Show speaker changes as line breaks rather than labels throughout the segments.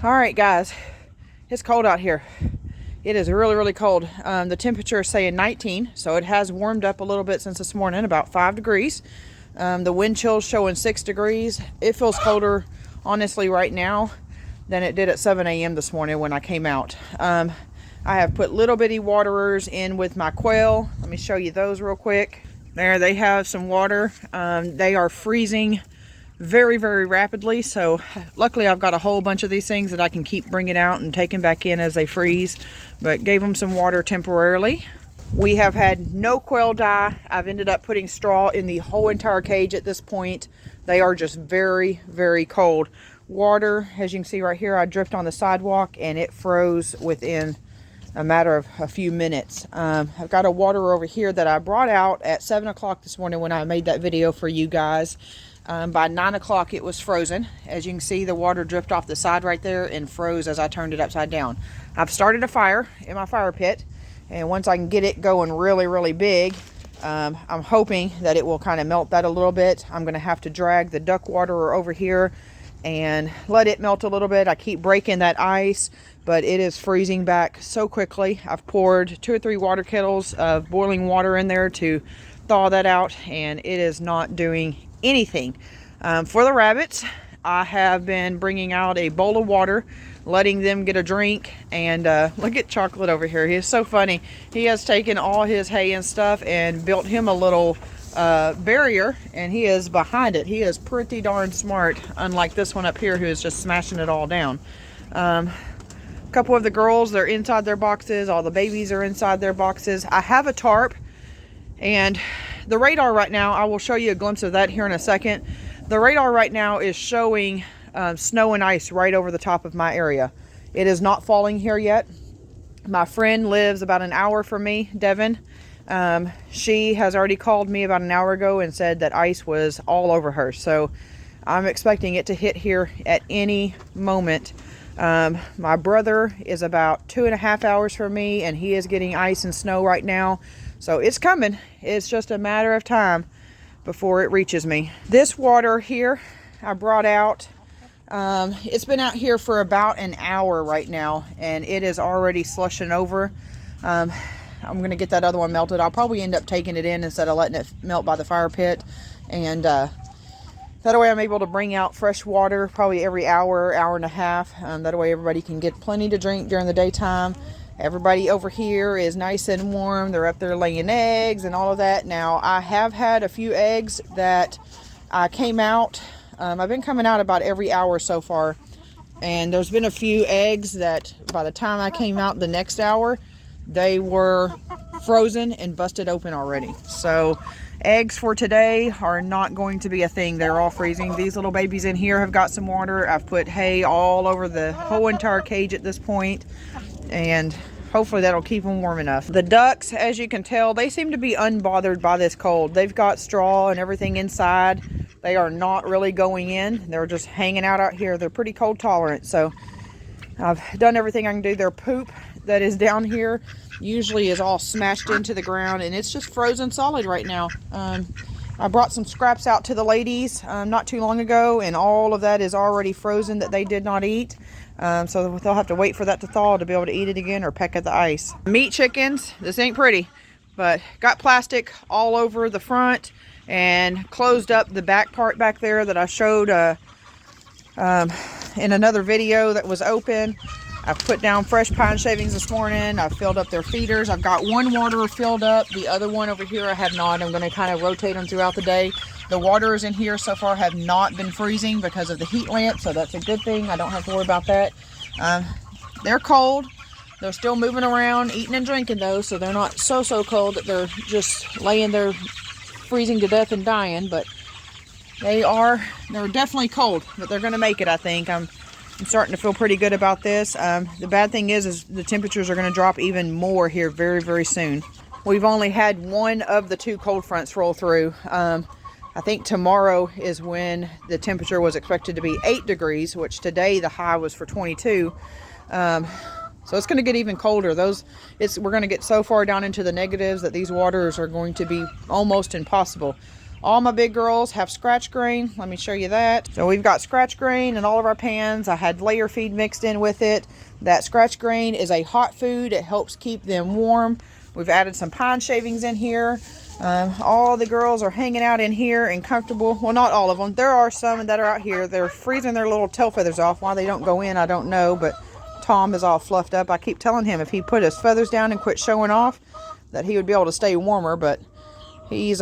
All right, guys, it's cold out here. It is really, really cold. The temperature is saying 19, so it has warmed up a little bit since this morning, about 5 degrees. The wind chill's showing 6 degrees. It feels colder, honestly, right now than it did at 7 a.m. this morning when I came out. I have put little bitty waterers in with my quail. Let me show you those real quick. There, they have some water. They are freezing very, very rapidly, so luckily I've got a whole bunch of these things that I can keep bringing out and taking back in as they freeze, but gave them some water temporarily. We have had no quail die. I've ended up putting straw in the whole entire cage at this point. They are just very, very cold. Water, as you can see right here, I dripped on the sidewalk and it froze within a matter of a few minutes. I've got a water over here that I brought out at 7 o'clock this morning when I made that video for you guys. By 9 o'clock it was frozen. As you can see, the water dripped off the side right there and froze as I turned it upside down. I've started a fire in my fire pit, and once I can get it going really, really big, I'm hoping that it will kind of melt that a little bit. I'm going to have to drag the duck water over here and let it melt a little bit. I keep breaking that ice, but it is freezing back so quickly. I've poured 2 or 3 water kettles of boiling water in there to thaw that out, and it is not doing anything. For the rabbits, I have been bringing out a bowl of water, letting them get a drink, and look at Chocolate over here. He is so funny. He has taken all his hay and stuff and built him a little barrier, and he is behind it. He is pretty darn smart, unlike this one up here who is just smashing it all down. A couple of the girls, they're inside their boxes. All the babies are inside their boxes. I have a tarp, and the radar right now, I will show you a glimpse of that here in a second. The radar right now is showing snow and ice right over the top of my area. It is not falling here yet. My friend lives about an hour from me, Devin. She has already called me about an hour ago and said that ice was all over her. So I'm expecting it to hit here at any moment. My brother is about 2.5 hours from me, and he is getting ice and snow right now. So it's coming. It's just a matter of time before it reaches me. This water here I brought out. It's been out here for about an hour right now, and it is already slushing over. I'm going to get that other one melted. I'll probably end up taking it in instead of letting it melt by the fire pit. And that way I'm able to bring out fresh water probably every hour, hour and a half. That way everybody can get plenty to drink during the daytime. Everybody over here is nice and warm. They're up there laying eggs and all of that. Now, I have had a few eggs that I came out. I've been coming out about every hour so far. And there's been a few eggs that by the time I came out the next hour, they were frozen and busted open already. So eggs for today are not going to be a thing. They're all freezing. These little babies in here have got some water. I've put hay all over the whole entire cage at this point, and hopefully that'll keep them warm enough. The ducks, as you can tell, they seem to be unbothered by this cold. They've got straw and everything inside. They are not really going in. They're just hanging out here. They're pretty cold tolerant. So I've done everything I can do. Their poop that is down here usually is all smashed into the ground, and it's just frozen solid right now. I brought some scraps out to the ladies not too long ago, and all of that is already frozen that they did not eat. So they'll have to wait for that to thaw to be able to eat it again or peck at the ice. Meat chickens, this ain't pretty, but got plastic all over the front and closed up the back part back there that I showed in another video that was open. I've put down fresh pine shavings this morning. I've filled up their feeders. I've got one waterer filled up. The other one over here I have not. I'm going to kind of rotate them throughout the day. The waterers in here so far have not been freezing because of the heat lamp, so that's a good thing. I don't have to worry about that. They're cold. They're still moving around, eating and drinking though, so they're not so cold that they're just laying there freezing to death and dying, but they're definitely cold, but they're going to make it, I think. I'm starting to feel pretty good about this. The bad thing is the temperatures are going to drop even more here very, very soon. We've only had one of the 2 cold fronts roll through. I think tomorrow is when the temperature was expected to be 8 degrees, which today the high was for 22. So it's going to get even colder. We're going to get so far down into the negatives that these waters are going to be almost impossible. All my big girls have scratch grain. Let me show you that. So we've got scratch grain in all of our pans. I had layer feed mixed in with it. That scratch grain is a hot food. It helps keep them warm. We've added some pine shavings in here. All the girls are hanging out in here and comfortable. Well, not all of them. There are some that are out here. They're freezing their little tail feathers off. Why they don't go in, I don't know. But Tom is all fluffed up. I keep telling him if he put his feathers down and quit showing off, that he would be able to stay warmer. But he's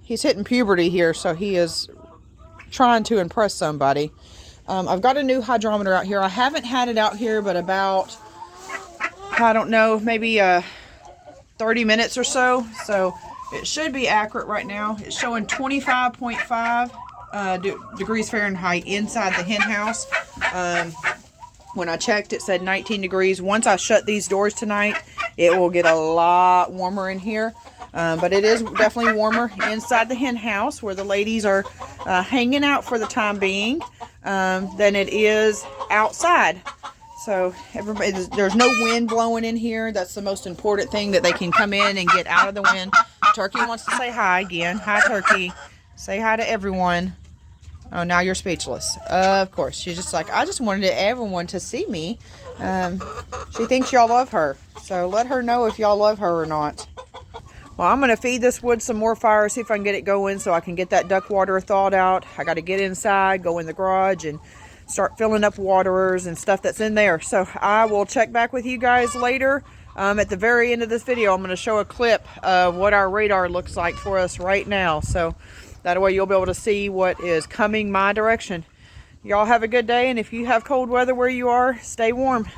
hitting puberty here, so he is trying to impress somebody. I've got a new hydrometer out here. I haven't had it out here but about, I don't know, maybe 30 minutes or so. So it should be accurate right now. It's showing 25.5 degrees Fahrenheit inside the hen house. When I checked, it said 19 degrees. Once I shut these doors tonight, it will get a lot warmer in here. But it is definitely warmer inside the hen house where the ladies are hanging out for the time being than it is outside. So there's no wind blowing in here. That's the most important thing, that they can come in and get out of the wind. Turkey wants to say hi again. Hi, Turkey. Say hi to everyone. Oh, now you're speechless. Of course. She's just like, I just wanted everyone to see me. She thinks y'all love her. So let her know if y'all love her or not. Well, I'm going to feed this wood some more fire, see if I can get it going so I can get that duck water thawed out. I got to get inside, go in the garage, and start filling up waterers and stuff that's in there. So I will check back with you guys later. At the very end of this video, I'm going to show a clip of what our radar looks like for us right now. So that way you'll be able to see what is coming my direction. Y'all have a good day, and if you have cold weather where you are, stay warm.